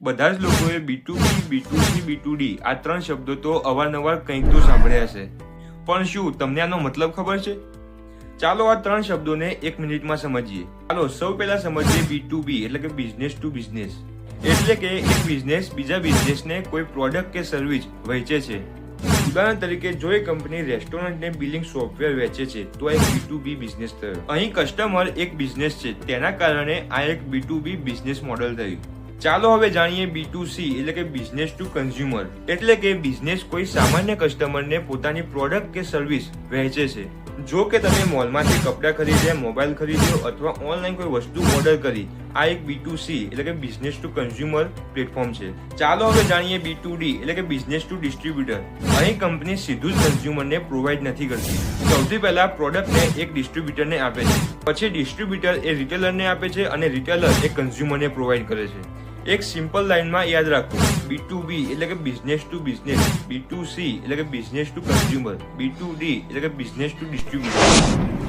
બધા જ લોકોએ B2B, B2C, B2D આ ત્રણ શબ્દો તો અવારનવાર કંઈક તો સાંભળ્યા હશે, પણ શું તમને આનો મતલબ ખબર છે? ચાલો આ ત્રણ શબ્દોને એક મિનિટમાં સમજીએ. ચાલો સૌ પહેલા સમજીએ B2B એટલે કે બિઝનેસ ટુ બિઝનેસ. એટલે કે એક બિઝનેસ બીજા બિઝનેસને કોઈ પ્રોડક્ટ કે સર્વિસ વેચે છે. ઉદાહરણ તરીકે જો એક કંપની રેસ્ટોરન્ટને બિલિંગ સોફ્ટવેર વેચે છે તો આ એક B2B બિઝનેસ થયો. અહીં કસ્ટમર એક બિઝનેસ છે, તેના કારણે આ એક B2B બિઝનેસ મોડેલ થયું. ચાલો હવે જાણીએ B2C એટલે કે બિઝનેસ ટુ કન્ઝ્યુમર. એટલે કે બિઝનેસ કોઈ સામાન્ય કસ્ટમરને પોતાની પ્રોડક્ટ કે સર્વિસ વહેંચે છે. જો કે તમે મોલમાંથી કપડાં ખરીદ્યા, મોબાઈલ ખરીદ્યો અથવા ઓનલાઈન કોઈ વસ્તુ ઓર્ડર કરી, આ એક B2C એટલે કે બિઝનેસ ટુ કન્ઝ્યુમર પ્લેટફોર્મ છે. ચાલો હવે જાણીએ B2D એટલે કે બિઝનેસ ટુ ડિસ્ટ્રીબ્યુટર. અહીં કંપની સીધું જ કન્ઝ્યુમરને પ્રોવાઈડ નથી કરતી. સૌથી પહેલા પ્રોડક્ટને એક ડિસ્ટ્રીબ્યુટરને આપે છે, પછી ડિસ્ટ્રીબ્યુટર એ રિટેલરને આપે છે અને રિટેલર એ કન્ઝ્યુમરને પ્રોવાઈડ કરે છે. એક સિમ્પલ લાઈનમાં યાદ રાખો, B2B એટલે કે બિઝનેસ ટુ બિઝનેસ, B2C એટલે કે બિઝનેસ ટુ કન્ઝ્યુમર, B2D એટલે કે બિઝનેસ ટુ ડિસ્ટ્રીબ્યુટર.